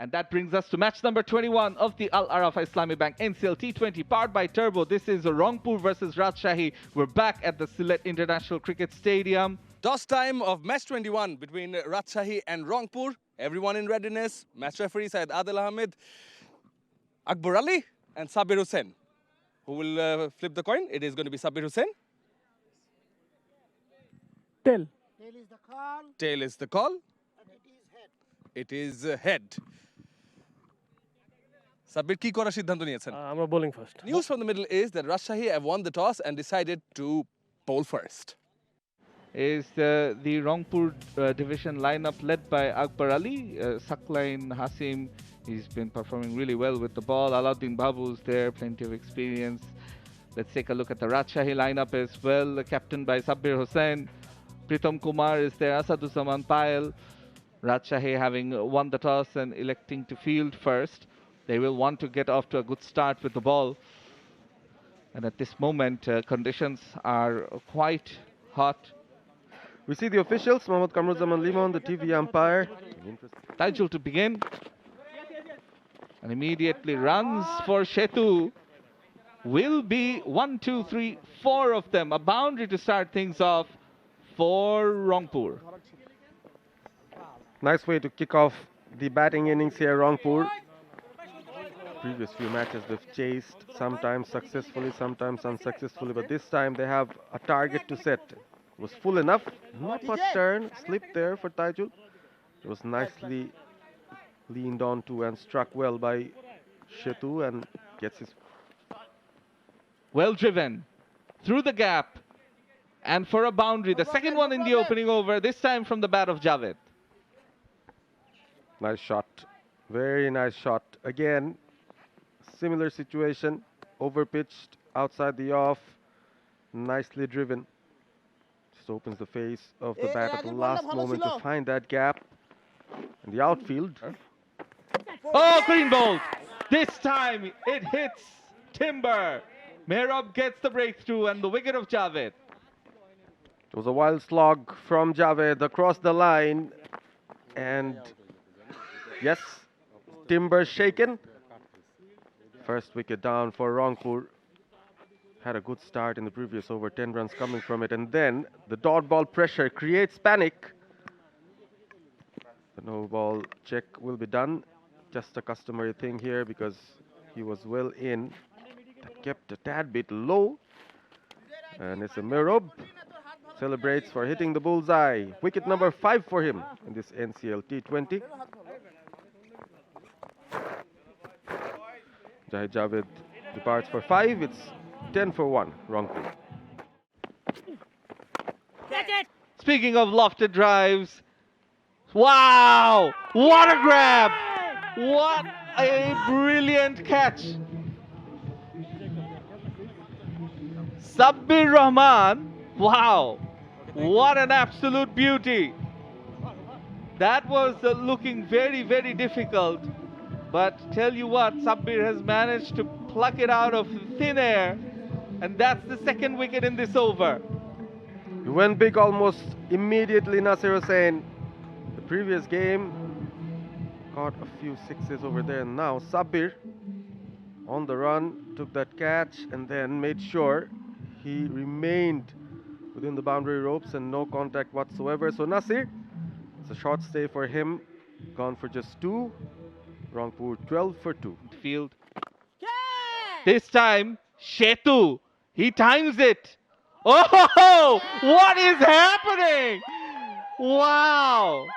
And that brings us to match number 21 of the 𝗃𝗚𝗃𝗃 Islamic Bank NCL T20 powered by Turbo. This is Rangpur versus Rajshahi. We're back at the Sylhet International Cricket Stadium. Toss time of match 21 between Rajshahi and Rangpur. Everyone in readiness. Match referee Syed Adil Ahmed, Akbar Ali and Sabir Hussain. Who will flip the coin? It is going to be Sabir Hussain. Tail. Tail is the call. Tail is the call. And it is head. It is head. Sabir, কি করার সিদ্ধান্ত নিয়েছেন? আমরা bowling first. News from the middle is that Rajshahi have won the toss and decided to bowl first. Is the Rangpur division lineup led by Akbar Ali, Sakline Hasim. He's been performing really well with the ball. Alauddin Babu's there, plenty of experience. Let's take a look at the Rajshahi lineup as well, captained by Sabir Hussain. Pritam Kumar is there, Asaduzzaman Payal. Rajshahi having won the toss and electing to field first. They will want to get off to a good start with the ball. And at this moment, conditions are quite hot. We see the officials, Mohammad Kamruzzaman Limon, the TV umpire. Taijul to begin. And immediately runs for Shetu. Will be 1, 2, 3, 4 of them. A boundary to start things off for Rangpur. Nice way to kick off the batting innings here, Rangpur. Previous few matches they've chased, sometimes successfully, sometimes unsuccessfully, but this time they have a target to set. It was full enough, not much turn, slipped there for Taijul. It was nicely leaned onto and struck well by Shetu and gets his... Well driven, through the gap, and for a boundary. The second one in the opening over, this time from the bat of Javed. Nice shot, very nice shot. Again, similar situation, overpitched, outside the off, nicely driven. Just opens the face of the bat at the last moment to find that gap. In the outfield. Oh, clean bolt! This time it hits timber. Mehrab gets the breakthrough and the wicket of Javed. It was a wild slog from Javed across the line. And yes, timber shaken. First wicket down for Rangpur. Had a good start in the previous over, 10 runs coming from it. And then the dot ball pressure creates panic. The no ball check will be done. Just a customary thing here because he was well in. That kept a tad bit low. And it's a Mehrab. Celebrates for hitting the bullseye. Wicket number 5 for him in this NCL T20. Zahid Javed departs for 5. It's 10 for 1, Rangpur. Speaking of lofted drives, wow! What a grab! What a brilliant catch! Sabir Rahman, wow! What an absolute beauty! That was looking very, very difficult. But tell you what, Sabir has managed to pluck it out of thin air. And that's the second wicket in this over. He went big almost immediately, Nasir Hussain. The previous game caught a few sixes over there. And now Sabir on the run took that catch and then made sure he remained within the boundary ropes and no contact whatsoever. So Nasir, it's a short stay for him. Gone for just 2. Rangpur 12 for 2. Field. This time, Shetu. He times it. Oh, what is happening? Wow.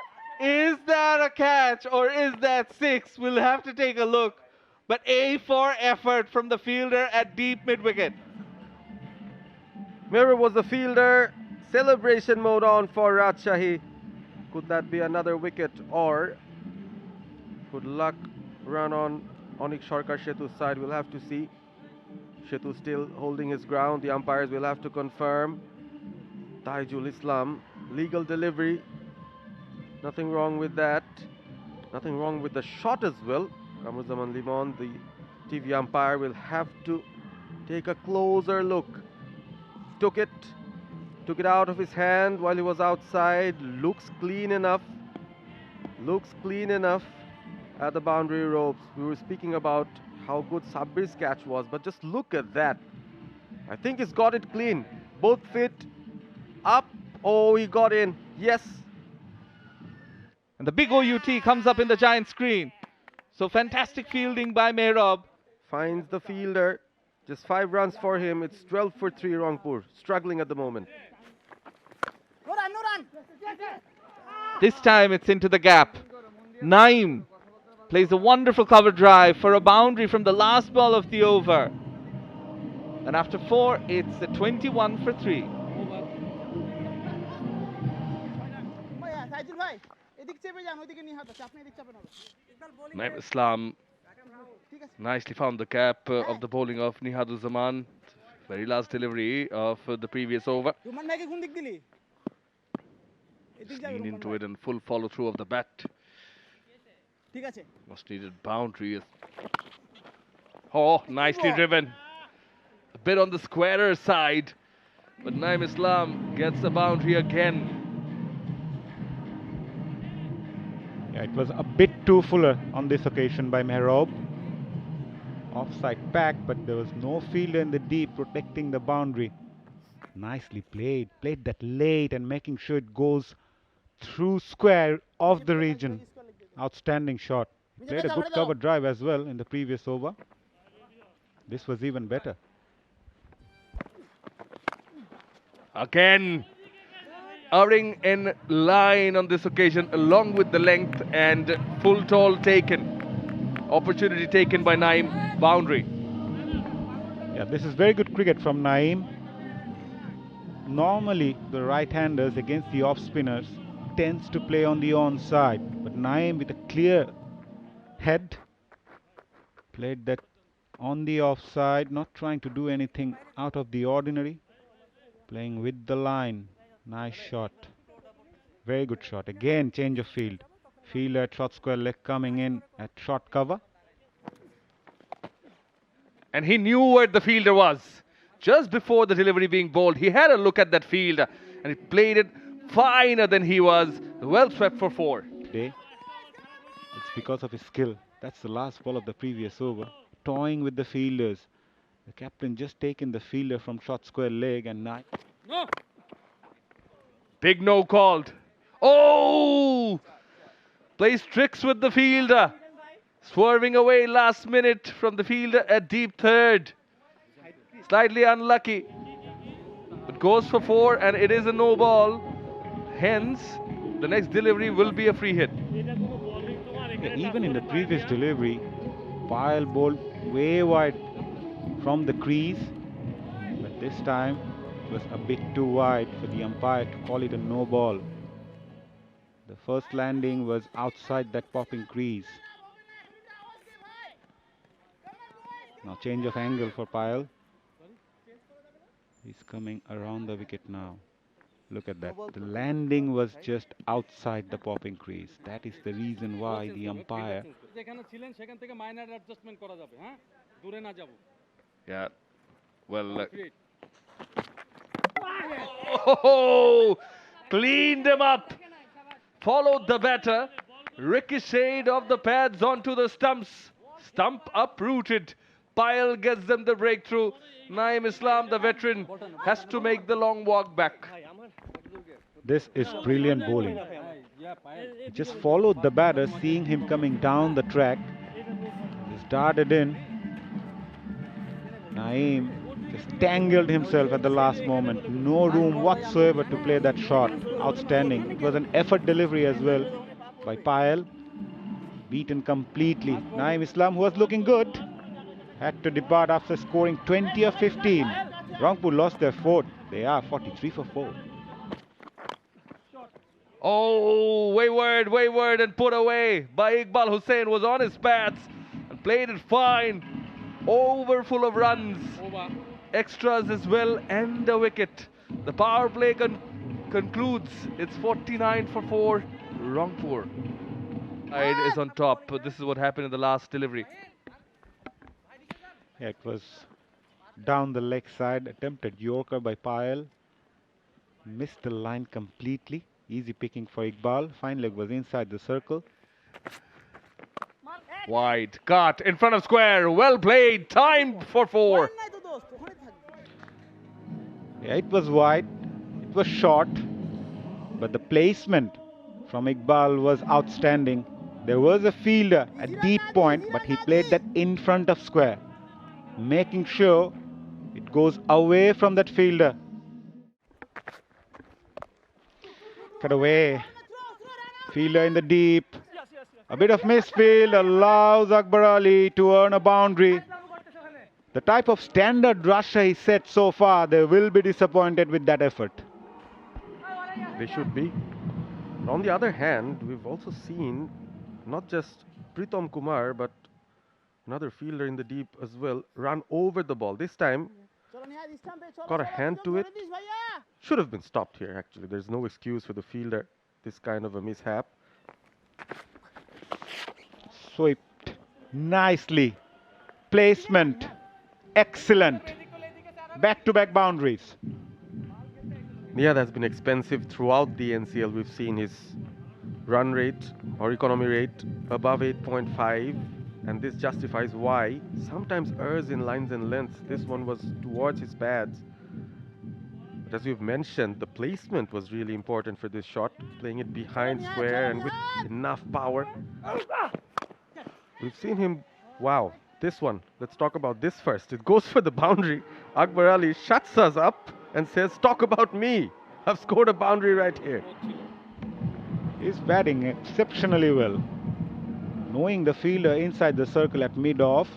Is that a catch or is that 6? We'll have to take a look. But A for effort from the fielder at deep mid-wicket. Mehrab was the fielder. Celebration mode on for Rajshahi. Could that be another wicket or could luck run on Onyx Sharkar Shetu's side? We'll have to see. Shetu still holding his ground. The umpires will have to confirm. Taijul Islam, legal delivery. Nothing wrong with that. Nothing wrong with the shot as well. Kamruzzaman Limon, the TV umpire, will have to take a closer look. Took it out of his hand while he was outside. Looks clean enough. Looks clean enough. at the boundary ropes. We were speaking about how good Sabbir's catch was, but just look at that. I think he's got it clean. Both feet up. Oh, he got in. Yes. And the big OUT comes up in the giant screen. So fantastic fielding by Mayrob. Finds the fielder. Just 5 runs for him. It's 12 for 3 Rangpur. Struggling at the moment. No run, no run. This time it's into the gap. Naeem plays a wonderful cover drive for a boundary from the last ball of the over. And after 4, it's a 21 for 3. ভাইয়া সাইদুল ভাই এদিক চেপে যান ওইদিকে নিয়ে হাত আছে আপনি এদিক চাপেন হবে Naeem Islam nicely found the gap of the bowling of Nihaduzaman. Very last delivery of the previous over. Ruman ভাইকে কোন দিক দিলি এদিক যাবে Lean into it and full follow through of the bat. ঠিক আছে Most needed boundary. Oh, nicely driven. A bit on the squarer side. But Naeem Islam gets the boundary again. Yeah, it was a bit too fuller on this occasion by Mayrob. Offside pack, but there was no fielder in the deep protecting the boundary. Nicely played. Played that late and making sure it goes through square of the region. Outstanding shot. Played a good cover drive as well in the previous over. This was even better. Again, outing in line on this occasion, along with the length and full toll taken. Opportunity taken by Naeem, boundary. Yeah, this is very good cricket from Naeem. Normally, the right-handers against the off-spinners tends to play on the onside, but Naeem with a clear head played that on the offside, not trying to do anything out of the ordinary, playing with the line. Nice shot. Very good shot. Again, change of field. Fielder at short square leg coming in at short cover. And he knew where the fielder was. Just before the delivery being bowled, he had a look at that fielder and he played it finer than he was. Well swept for 4. Today, it's because of his skill. That's the last ball of the previous over. Toying with the fielders. The captain just taken the fielder from short square leg and Big no called. Oh! Plays tricks with the fielder. Swerving away last minute from the fielder at deep third. Slightly unlucky. But goes for 4 and it is a no ball. Hence, the next delivery will be a free hit. Yeah, even in the previous delivery, Payal bowled way wide from the crease. But this time, it was a bit too wide for the umpire to call it a no ball. The first landing was outside that popping crease. Now change of angle for Payal. He's coming around the wicket now. Look at that. The landing was just outside the popping crease. That is the reason why the umpire... Yeah. Well... Oh! Cleaned him up. Followed the batter. Ricocheted off the pads onto the stumps. Stump uprooted. Payal gets them the breakthrough. Naeem Islam, the veteran, has to make the long walk back. This is brilliant bowling. He just followed the batter, seeing him coming down the track. Just darted in. Naeem just tangled himself at the last moment. No room whatsoever to play that shot. Outstanding. It was an effort delivery as well by Payal. Beaten completely. Naeem Islam, who was looking good, had to depart after scoring 20 of 15. Rangpur lost their 4th. They are 43 for 4. Oh, wayward and put away by Iqbal Hussain. Was on his pads and played it fine. Over full of runs. Extras as well and a wicket. The power play concludes. It's 49 for 4. Rangpur side is on top. This is what happened in the last delivery. Yeah, it was down the leg side. Attempted Yorker by Payal. Missed the line completely. Easy picking for Iqbal. Fine leg was inside the circle. Wide cut in front of square. Well played. Timed for 4. নাই তো দোস্ত, ওখানে থাকবে। Yeah, it was wide, it was short, but the placement from Iqbal was outstanding. There was a fielder at deep point, but he played that in front of square, making sure it goes away from that fielder. Cut away. Fielder in the deep. A bit of misfield allows 𝗃𝗃𝗃 to earn a boundary. The type of standard Rajshahi set so far, they will be disappointed with that effort. They should be. On the other hand, we've also seen not just Pritam Kumar, but another fielder in the deep as well, run over the ball. This time, চলো নিহাদ, স্টাম্পে চলো, got a চলো, hand একদম to ধরে it. This ভাইয়া। Should have been stopped here, actually. There's no excuse for the fielder. This kind of a mishap. Swept nicely. Placement excellent. Back-to-back boundaries. Yeah, that's been expensive throughout the NCL. We've seen his run rate or economy rate above 8.5, and this justifies why. Sometimes errs in lines and lengths. This one was towards his pads. But as you've mentioned, the placement was really important for this shot, playing it behind square and with enough power. We've seen him, wow, this one. Let's talk about this first. It goes for the boundary. 𝗃𝗃𝗃𝗃 shuts us up and says, talk about me. I've scored a boundary right here. He's batting exceptionally well. Knowing the fielder inside the circle at mid-off,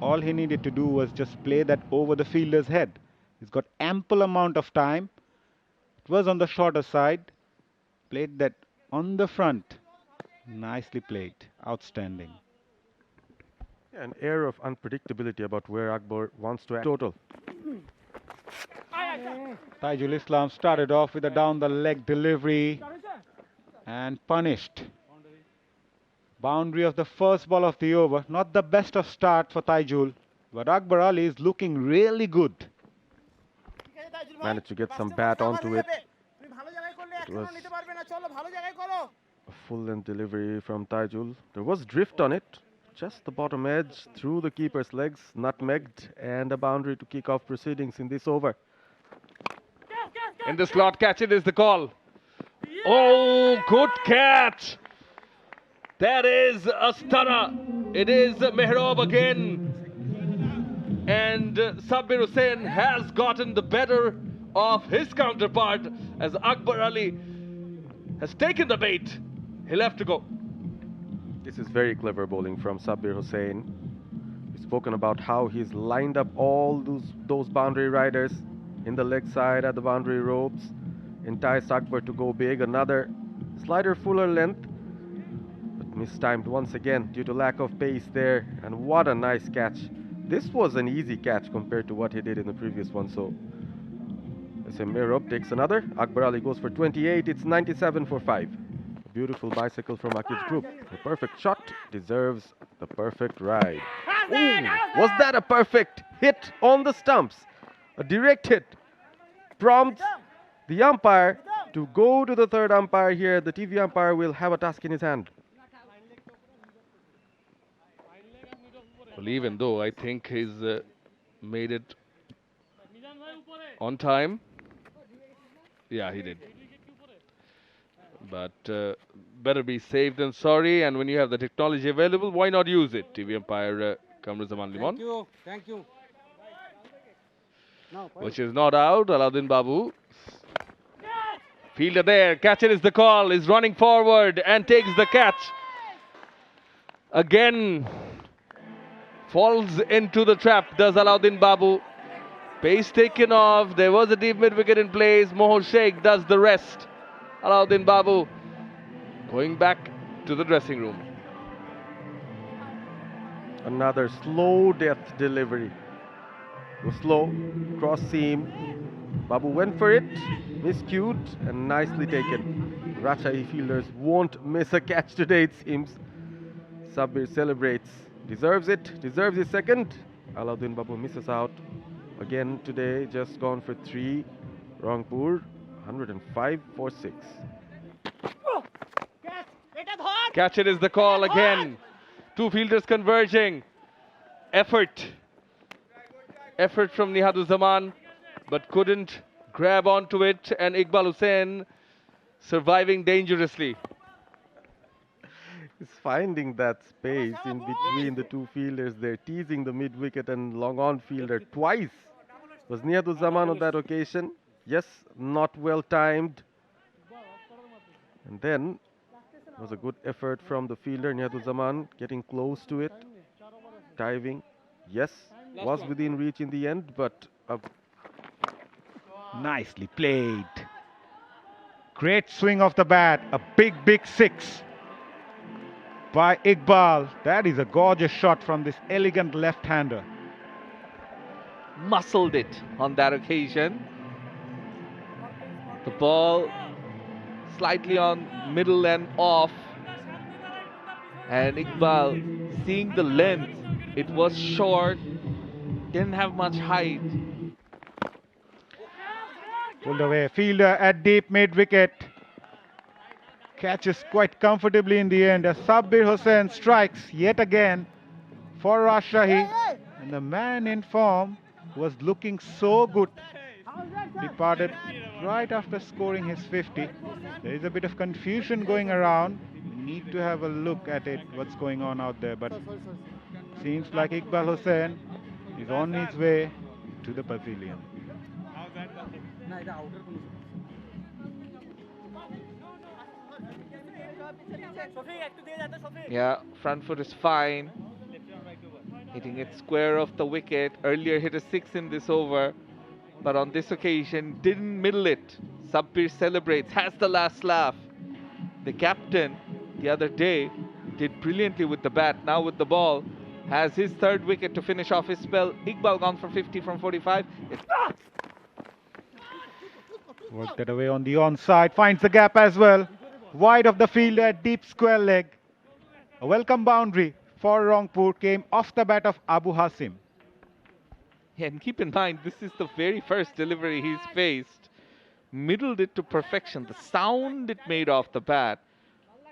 all he needed to do was just play that over the fielder's head. He's got ample amount of time. It was on the shorter side. Played that on the front. Nicely played. Outstanding. Yeah, an air of unpredictability about where Akbar wants to act. Total. Taijul Islam started off with a down-the-leg delivery and punished. Boundary of the first ball of the over. Not the best of start for Taijul, but 𝗃𝗃𝗃𝗃 is looking really good. Managed to get some bat onto it. তুমি ভালো জায়গায় করলে It একটাও was- নিতে পারবে না, চলো ভালো জায়গায় করো। A full-length delivery from Taijul. There was drift on it. Just the bottom edge through the keeper's legs, nutmegged, and a boundary to kick off proceedings in this over. In the slot, catch it is the call. Oh, good catch. That is a stunner. It is Mehrab again. And 𝗃𝗃𝗃𝗃 has gotten the better of his counterpart as 𝗃𝗃𝗃𝗃 has taken the bait. He'll have to go. This is very clever bowling from 𝗃𝗃𝗃𝗃. We've spoken about how he's lined up all those boundary riders in the leg side at the boundary ropes. Enticed Akbar to go big. Another slider fuller length, but mistimed once again due to lack of pace there. And what a nice catch. This was an easy catch compared to what he did in the previous one. So Mehrab takes another. 𝗃𝗃𝗃𝗃 goes for 28. It's 97 for 5. A beautiful bicycle from Akid's group. A perfect shot deserves the perfect ride. Ooh, was that a perfect hit on the stumps? A direct hit prompts the umpire to go to the third umpire here. The TV umpire will have a task in his hand. Well, even though I think he's made it on time. Yeah, he did. But better be safe than sorry. And when you have the technology available, why not use it? TV umpire Kamruzaman Limon. Thank you. Which is not out. Alauddin Babu. Fielder there. Catcher is the call. Is running forward and takes the catch. Again. Falls into the trap. Does Alauddin Babu. Pace taken off. There was a deep mid wicket in place. Mohor Sheikh does the rest. Alauddin Babu going back to the dressing room. Another slow death delivery. It was slow, cross seam. Babu went for it, miscued, and nicely taken. Rajshahi fielders won't miss a catch today, it seems. Sabir celebrates. Deserves it, deserves his second. Alauddin Babu misses out. Again today, just gone for 3. Rangpur, 105 for 6. Catch it is the call again. Two fielders converging. Effort from 𝗬𝗺𝗀𝗻𝗂, but couldn't grab onto it, and Iqbal Hussain surviving dangerously. He's finding that space in between the two fielders there, teasing the mid-wicket and long-on fielder twice. Was 𝗬𝗺𝗀𝗻𝗂 on that occasion? Yes, not well timed. And then it was a good effort from the fielder, 𝗬𝗺𝗀𝗻𝗂, getting close to it, diving. Yes, was within reach in the end, but Nicely played. Great swing of the bat. A big six by Iqbal. That is a gorgeous shot from this elegant left-hander. Muscled it on that occasion. The ball slightly on middle and off. And Iqbal, seeing the length, it was short, didn't have much height. Pulled away. Fielder at deep mid-wicket. Catches quite comfortably in the end as Sabbir Hossain strikes yet again for Rajshahi. And the man in form was looking so good. Departed right after scoring his 50. There is a bit of confusion going around. We need to have a look at it, what's going on out there. But seems like Iqbal Hussain is on his way to the pavilion. Yeah, front foot is fine. Hitting it square off the wicket. Earlier hit a 6 in this over, but on this occasion didn't middle it. Sabbir celebrates, has the last laugh. The captain the other day did brilliantly with the bat. Now with the ball, has his third wicket to finish off his spell. Iqbal gone for 50 from 45. Worked that away on the onside, finds the gap as well. Wide of the fielder at deep square leg. A welcome boundary for Rangpur came off the bat of Abu Hasim. Yeah, and keep in mind, this is the very first delivery he's faced. Middled it to perfection. The sound it made off the bat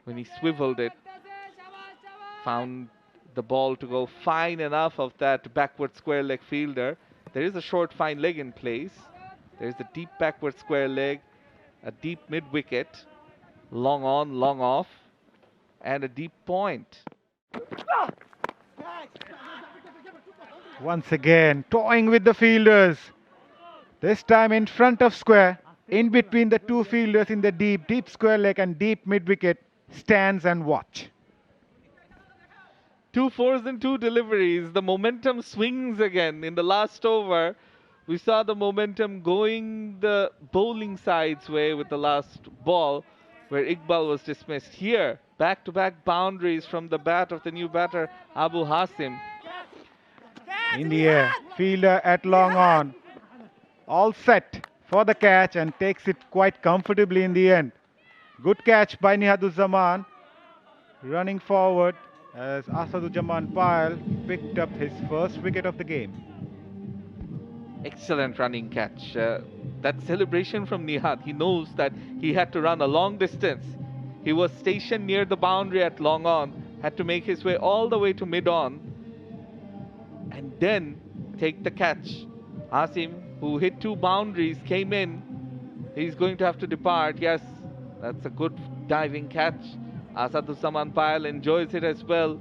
when he swiveled it. Found the ball to go fine enough of that backward square leg fielder. There is a short fine leg in place. There is a deep backward square leg, a deep mid wicket, long on, long off, and a deep point. Once again, toying with the fielders. This time in front of square, in between the two fielders in the deep square leg and deep mid wicket, stands and watch. 2 fours and 2 deliveries. The momentum swings again. In the last over, we saw the momentum going the bowling side's way with the last ball, where Iqbal was dismissed. Here, back-to-back boundaries from the bat of the new batter, Abu Hasim. In the air, fielder at long on. All set for the catch and takes it quite comfortably in the end. Good catch by 𝗬𝗺𝗀𝗻𝗂. Running forward as Asaduzzaman Payal picked up his first wicket of the game. Excellent running catch. That celebration from Nihat, he knows that he had to run a long distance. He was stationed near the boundary at long on, had to make his way all the way to mid on, and then take the catch. Hasim, who hit 2 boundaries, came in. He's going to have to depart. Yes, that's a good diving catch. Asaduzzaman Payal enjoys it as well.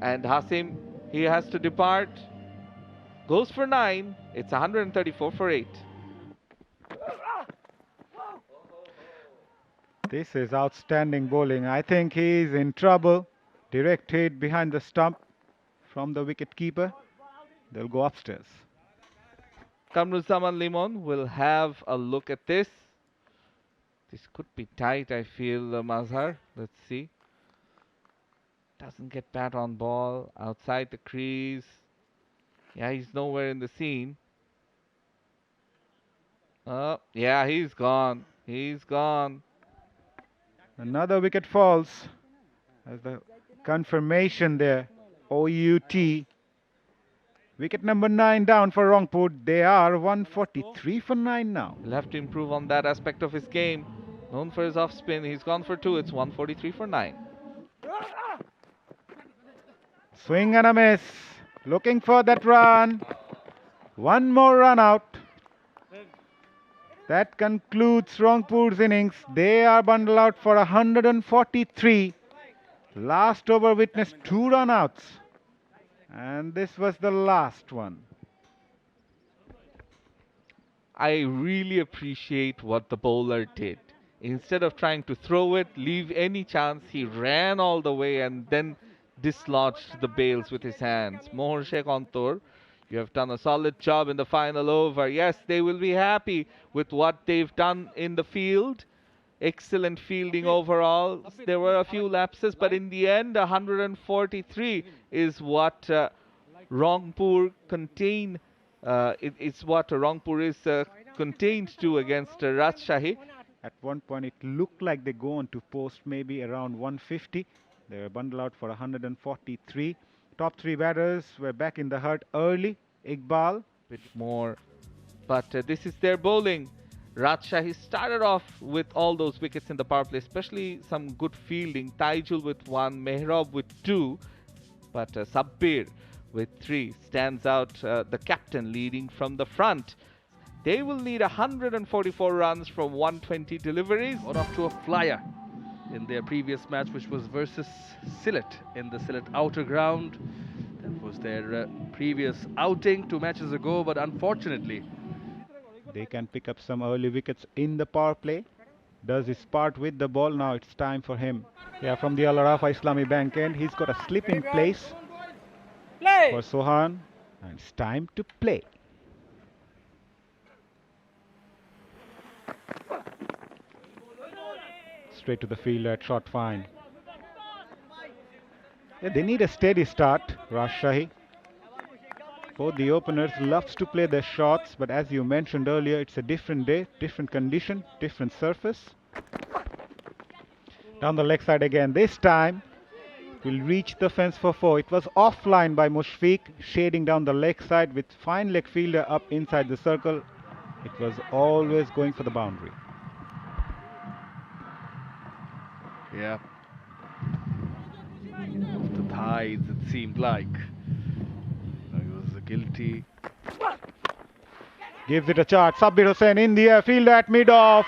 And Hasim, he has to depart. Goes for 9. It's 134 for 8. This is outstanding bowling. I think he is in trouble. Direct hit behind the stump from the wicket keeper. They'll go upstairs. Kamruzaman Limon will have a look at this. This could be tight, I feel, Mazhar. Let's see. Doesn't get bat on ball. Outside the crease. Yeah, he's nowhere in the scene. Yeah, he's gone. He's gone. Another wicket falls as the confirmation there. OUT. Wicket number 9 down for Rangpur. They are 143 for 9 now. He'll have to improve on that aspect of his game. Known for his off spin. He's gone for 2. It's 143 for 9. Swing and a miss. Looking for that run. One more run out. That concludes Rangpur's innings. They are bundled out for 143. Last over witnessed 2 run-outs. And this was the last one. I really appreciate what the bowler did. Instead of trying to throw it, leave any chance, he ran all the way and then dislodged the bails with his hands. 𝗃𝗃𝗂𝗃𝗀𝗃, you have done a solid job in the final over. Yes, they will be happy with what they've done in the field. Excellent fielding overall. There were a few lapses, but in the end, 143 is what Rangpur contain. It's what Rangpur is contained to against Rajshahi. At one point, it looked like they go on to post maybe around 150. They were bundled out for 143. Top 3 batters were back in the hut early. Iqbal. Bit more, but this is their bowling. Rajshahi started off with all those wickets in the power play, especially some good fielding. Taijul with 1, Mehrab with 2, but Sabbir with 3 stands out. The captain leading from the front. They will need 144 runs from 120 deliveries. Got off to a flyer in their previous match, which was versus Sylhet in the Sylhet outer ground. That was their previous outing 2 matches ago, but unfortunately They can pick up some early wickets in the power play. Does his part with the ball. Now it's time for him. Yeah, from the Al-Arafa Islami Bank end, he's got a slip in place for Sohan. And it's time to play. Straight to the fielder at short fine. Yeah, they need a steady start, Rajshahi. Both the openers loves to play their shots, but as you mentioned earlier, it's a different day, different condition, different surface. Down the leg side again. This time, will reach the fence for 4. It was offline by Mushfiq, shading down the leg side with fine leg fielder up inside the circle. It was always going for the boundary. Yeah. Off the thighs, it seemed like. He was guilty. Gives it a chart. Sabir Hussain in the air. Fielder at mid-off.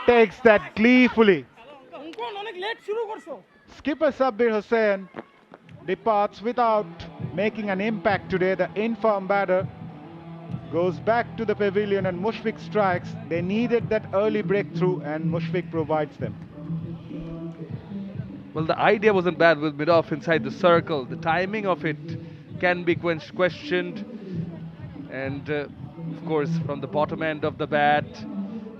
Takes that gleefully. Skipper Sabir Hussain departs without making an impact today. The informed batter goes back to the pavilion and Mushfiq strikes. They needed that early breakthrough and Mushfiq provides them. Well, the idea wasn't bad with mid-off inside the circle. The timing of it can be questioned. And of course, from the bottom end of the bat,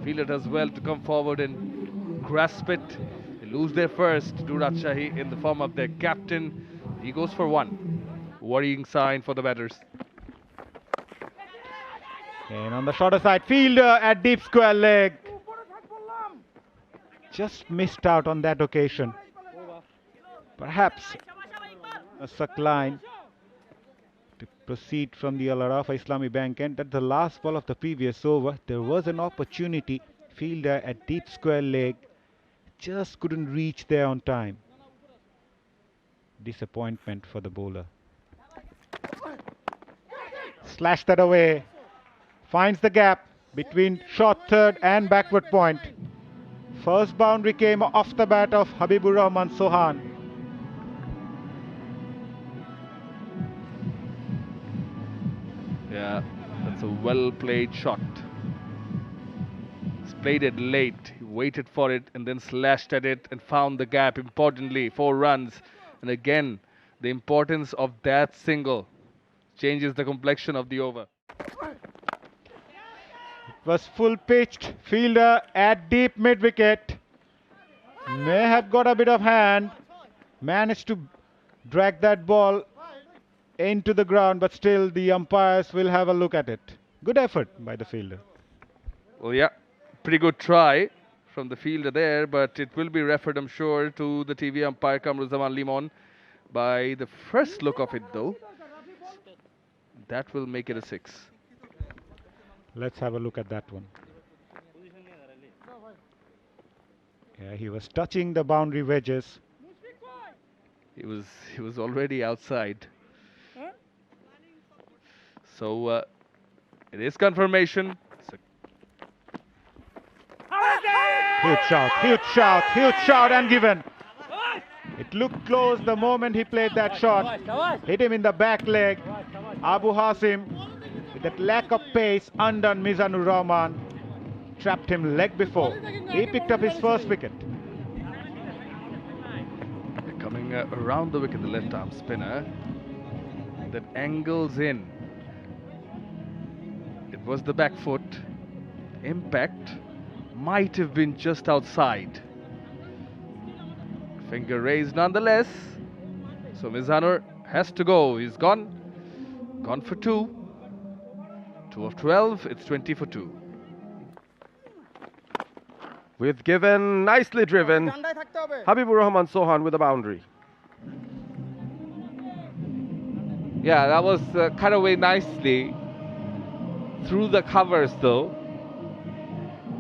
fielder does well to come forward and grasp it. They lose their first to Rajshahi in the form of their captain. He goes for 1. Worrying sign for the batters. And on the shorter side, fielder at deep square leg. Just missed out on that occasion. Perhaps a suck line to proceed from the Al-Arafa Islami Bank end. At the last ball of the previous over, there was an opportunity. Fielder at deep square leg just couldn't reach there on time. Disappointment for the bowler. Slash that away. Finds the gap between short third and backward point. First boundary came off the bat of Habibur Rahman Sohan. Yeah, that's a well-played shot. He's played it late. He waited for it and then slashed at it and found the gap. Importantly, 4 runs. And again, the importance of that single changes the complexion of the over. It was full pitched. Fielder at deep mid wicket. May have got a bit of hand. Managed to drag that ball into the ground, but still the umpires will have a look at it. Good effort by the fielder. Well, yeah, pretty good try from the fielder there, but it will be referred, I'm sure, to the TV umpire Kamruzaman Limon by the first look of it, though. That will make it a 6. Let's have a look at that one. Yeah, he was touching the boundary wedges. He was already outside. So it is confirmation. Huge shout and given. It looked close the moment he played that shot. Hit him in the back leg. Abu Hasim, with that lack of pace, undone Mizanur Rahman. Trapped him leg before. He picked up his first wicket. Coming around the wicket, the left arm spinner that angles in. It was the back foot. Impact might have been just outside. Finger raised nonetheless. So Mizanur has to go. He's gone. Gone for 2. 2 of 12. It's 20 for 2. With given, nicely driven. Habibur Rahman Sohan with a boundary. Yeah, that was cut away nicely. Through the covers though.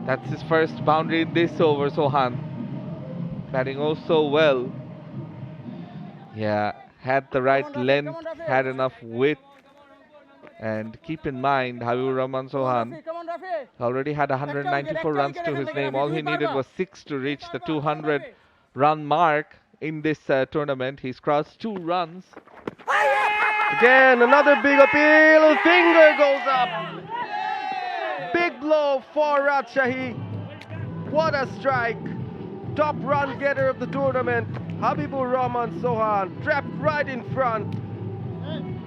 That's his first boundary in this over, Sohan. Batting oh so well. Yeah, had the right length, had enough width. And keep in mind, Habibur Rahman Sohan already had 194 runs to his name. All he needed was 6 to reach the 200 run mark in this tournament. He's crossed 2 runs. Again, another big appeal. Finger goes up. Big blow for Rajshahi. What a strike. Top run getter of the tournament. Habibur Rahman Sohan trapped right in front.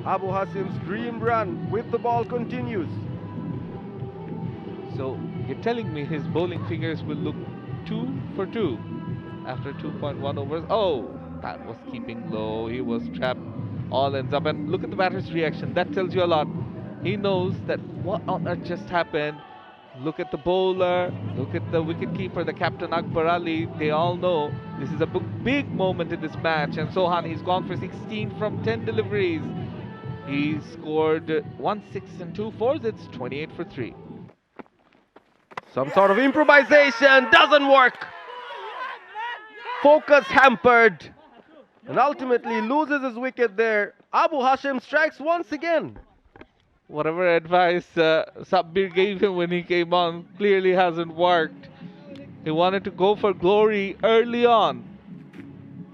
Abu Hasim's dream run with the ball continues. So you're telling me his bowling figures will look 2 for 2 after 2.1 overs. Oh, that was keeping low. He was trapped. All ends up. And look at the batter's reaction. That tells you a lot. He knows that what on earth just happened. Look at the bowler. Look at the wicketkeeper, the captain Akbar-Ali. They all know this is a big moment in this match. And Sohan, he's gone for 16 from 10 deliveries. He scored 1 6 and 2 4s. It's 28 for 3. Some sort of improvisation doesn't work. Focus hampered. And ultimately loses his wicket there. Abu Hasim strikes once again. Whatever advice Sabbir gave him when he came on clearly hasn't worked. He wanted to go for glory early on.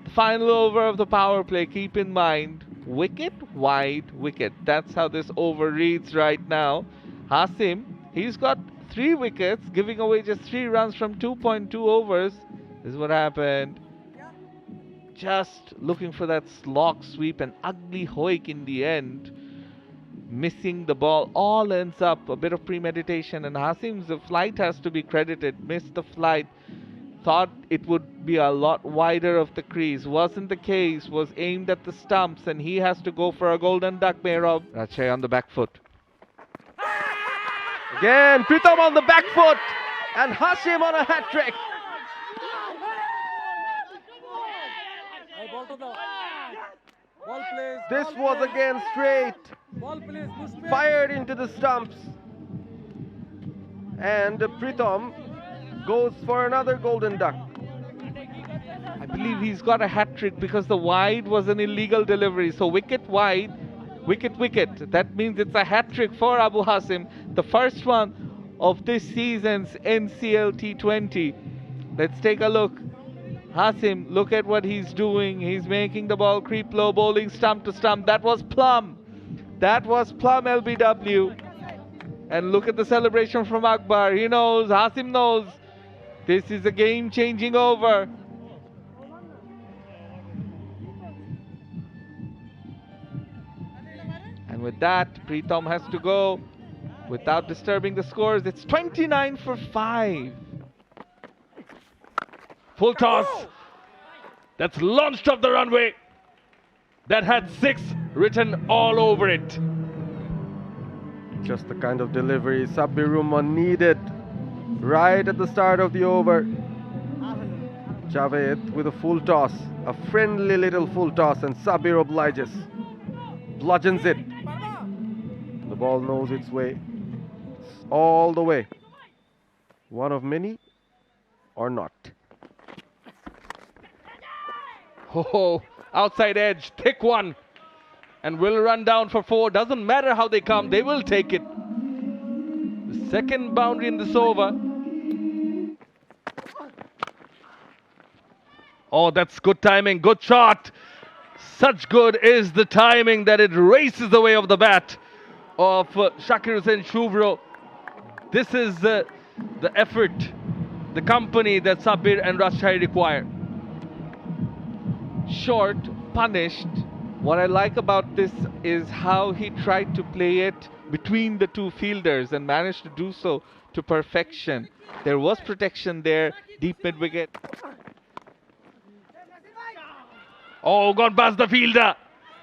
The final over of the power play, keep in mind, wicket, wide, wicket. That's how this over reads right now. Hasim, he's got 3 wickets, giving away just 3 runs from 2.2 overs. This is what happened. Just looking for that slog sweep, and ugly hoik in the end. Missing the ball, all ends up a bit of premeditation, and Hasim's flight has to be credited. Missed the flight, thought it would be a lot wider of the crease. Wasn't the case, was aimed at the stumps, and he has to go for a golden duck, Mehrab. Rajshahi on the back foot. Again, Pritham on the back foot, and Hasim on a hat-trick. This was again straight. Fired into the stumps. And Pritham goes for another golden duck. I believe he's got a hat-trick because the wide was an illegal delivery. So wicket wide, wicket. That means it's a hat-trick for Abu Hasim. The first one of this season's NCL T20. Let's take a look. Hasim, look at what he's doing. He's making the ball creep low, bowling stump to stump. That was plum. That was plum, LBW. And look at the celebration from Akbar. He knows, Hasim knows. This is a game-changing over. And with that, Pritham has to go without disturbing the scores. It's 29 for 5. Full toss. That's launched off the runway. That had 6 written all over it. Just the kind of delivery Sabbir Rahman needed right at the start of the over. Javed with a full toss, a friendly little full toss, and Sabbir obliges. Bludgeons it. The ball knows its way. All the way. One of many or not. Oh, outside edge, thick one, and will run down for 4. Doesn't matter how they come, they will take it. The second boundary in this over. Oh, that's good timing, good shot. Such good is the timing that it races away of the bat of Shakir Hussain Shubro. This is the effort, the company that Sabir and Rajshahi require. Short, punished. What I like about this is how he tried to play it between the two fielders and managed to do so to perfection. There was protection there, deep mid wicket. Oh, gone past the fielder.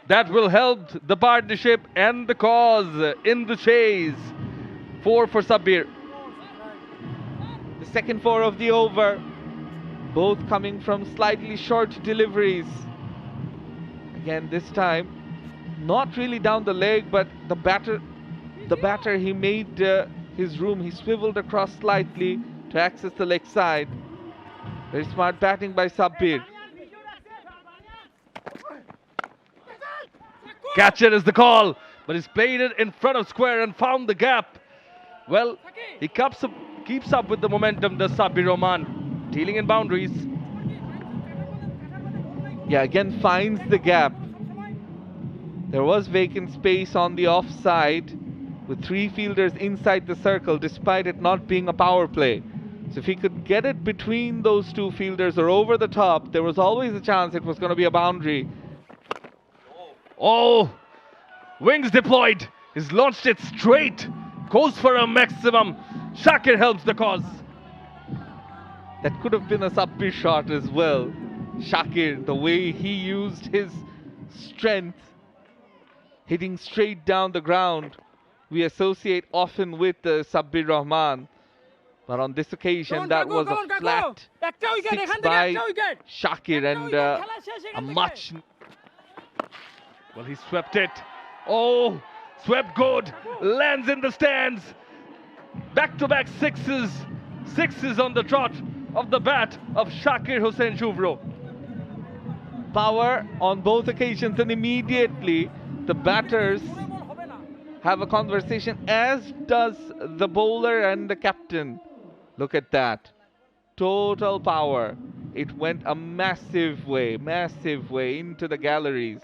That will help the partnership and the cause in the chase. 4 for Sabir. The second 4 of the over, both coming from slightly short deliveries. Again, this time, not really down the leg, but the batter, he made his room. He swiveled across slightly to access the leg side. Very smart batting by Sabir. Catcher is the call, but he's played it in front of square and found the gap. Well, he keeps up with the momentum, does Sabir Rahman, dealing in boundaries. Yeah, again finds the gap. There was vacant space on the offside with 3 fielders inside the circle despite it not being a power play. So if he could get it between those 2 fielders or over the top, there was always a chance it was going to be a boundary. Oh, wings deployed. He's launched it straight. Goes for a maximum. Shakir helps the cause. That could have been a Sabir shot as well. Shakir, the way he used his strength, hitting straight down the ground, we associate often with Sabir Rahman. But on this occasion, that was a flat 6 by Shakir and a much... Well, he swept it. Oh, swept good. Lands in the stands. Back-to-back sixes. Sixes on the trot of the bat of Shakir Hussain Shubro. Power on both occasions, and immediately the batters have a conversation, as does the bowler and the captain. Look at that. Total power. It went a massive way into the galleries.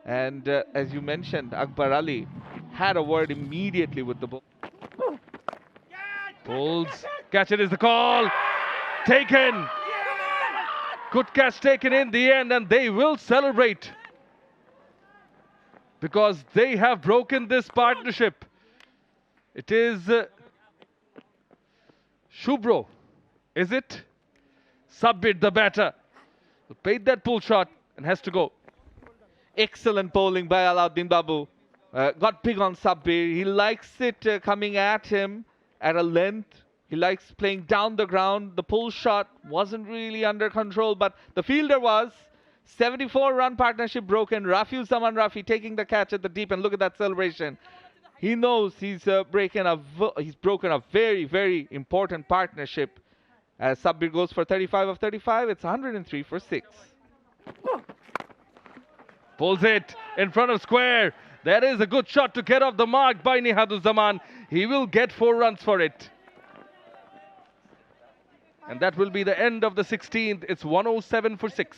And as you mentioned, 𝗂𝗃𝗃 had a word immediately with the ball. Pulls. Catcher is the call. Taken. Good catch taken in the end, and they will celebrate because they have broken this partnership. It is Shubro, is it? Sabir, the batter, who paid that pull shot and has to go. Excellent bowling by Alauddin Babu. Got big on Sabir. He likes it coming at him at a length. He likes playing down the ground. The pull shot wasn't really under control, but the fielder was. 74-run partnership broken. Rafiul Zaman Rafi taking the catch at the deep, and look at that celebration. He knows he's broken a very, very important partnership. As Sabir goes for 35 of 35, it's 103 for 6. Pulls it in front of square. That is a good shot to get off the mark by Nihadu Zaman. He will get 4 runs for it. And that will be the end of the 16th. It's 107 for 6.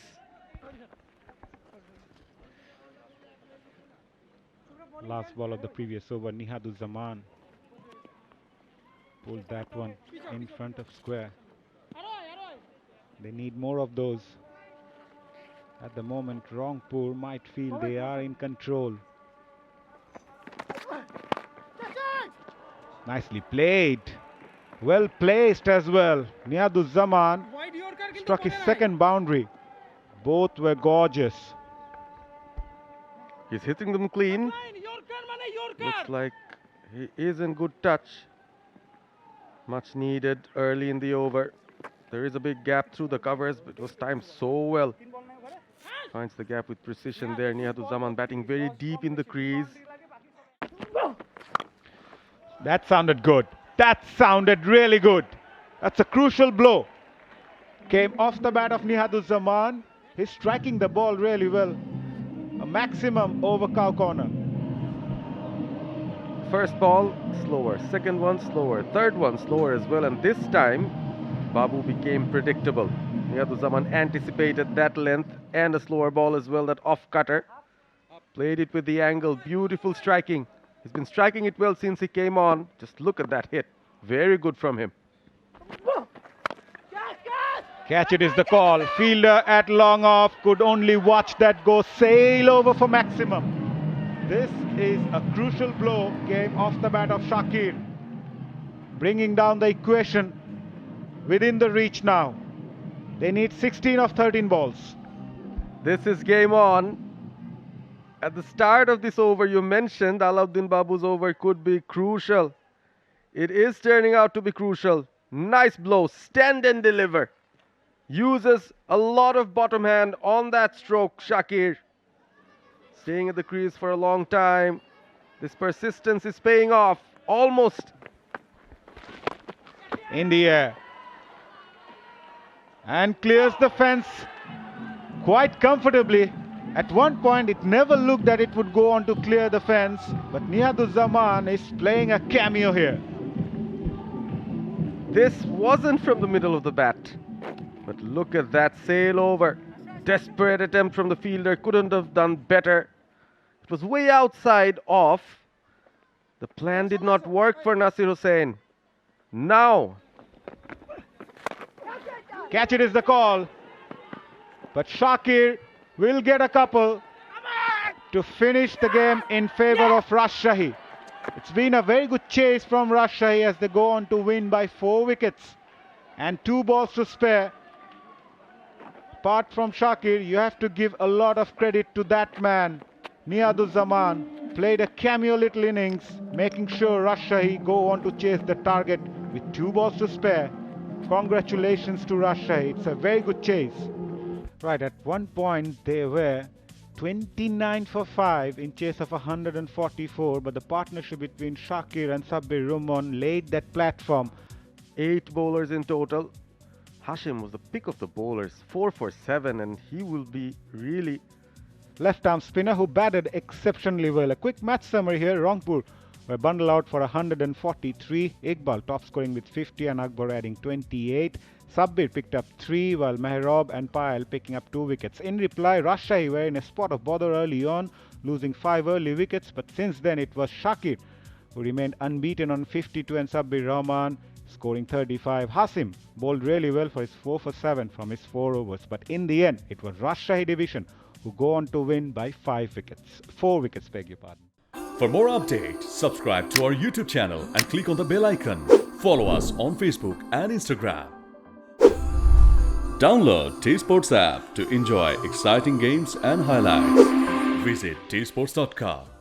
Last ball of the previous over, Nihadu Zaman pulled that one in front of square. They need more of those. At the moment, Rangpur might feel they are in control. Nicely played. Well placed as well. Nihadu Zaman struck his second boundary. Both were gorgeous. He's hitting them clean. Looks like he is in good touch. Much needed early in the over. There is a big gap through the covers, but it was timed so well. Finds the gap with precision there. Nihadu Zaman batting very deep in the crease. That sounded good. That sounded really good. That's a crucial blow. Came off the bat of Nihadu Zaman. He's striking the ball really well. A maximum over cow corner. First ball, slower. Second one, slower. Third one, slower as well. And this time, Babu became predictable. 𝗬𝗪𝗀𝗻 anticipated that length and a slower ball as well, that off cutter. Played it with the angle. Beautiful striking. He's been striking it well since he came on. Just look at that hit. Very good from him. Catch it is the call. Fielder at long off could only watch that go sail over for maximum. This is a crucial blow. Came off the bat of Shakir. Bringing down the equation within the reach now. They need 16 of 13 balls. This is game on. At the start of this over, you mentioned Alauddin Babu's over could be crucial. It is turning out to be crucial. Nice blow. Stand and deliver. Uses a lot of bottom hand on that stroke, Shakir. Staying at the crease for a long time. This persistence is paying off. Almost. In the air. And clears the fence quite comfortably. At one point, it never looked that it would go on to clear the fence. But 𝗬𝗪𝗀𝗻 is playing a cameo here. This wasn't from the middle of the bat. But look at that sail over. Desperate attempt from the fielder. Couldn't have done better. It was way outside off. The plan did not work for Nasir Hussain. Now. Catch it is the call. But Shakir will get a couple to finish the game in favor of Rajshahi. It's been a very good chase from Rajshahi as they go on to win by 4 wickets and 2 balls to spare. Apart from Shakir, you have to give a lot of credit to that man. 𝗬𝗪𝗀𝗻 played a cameo little innings, making sure Rajshahi go on to chase the target with 2 balls to spare. Congratulations to Rajshahi. It's a very good chase. Right, at one point they were 29 for 5 in chase of 144, but the partnership between Shakir and Sabir laid that platform. 8 bowlers in total. Hashim was the pick of the bowlers, 4 for 7, and he will be really left-arm spinner who batted exceptionally well. A quick match summary here. Rangpur were bundled out for 143. Iqbal top scoring with 50 and Akbar adding 28. Sabir picked up 3 while Mehrab and Payal picking up 2 wickets. In reply, Rajshahi were in a spot of bother early on, losing 5 early wickets, but since then it was Shakir who remained unbeaten on 52 and 𝗬𝗪𝗀𝗻 scoring 35. Hasim bowled really well for his 4 for 7 from his 4 overs, but in the end it was Rajshahi division who go on to win by 4 wickets, beg your pardon. For more updates, subscribe to our YouTube channel and click on the bell icon. Follow us on Facebook and Instagram. Download 𝗃sports app to enjoy exciting games and highlights. Visit 𝗃sports.com.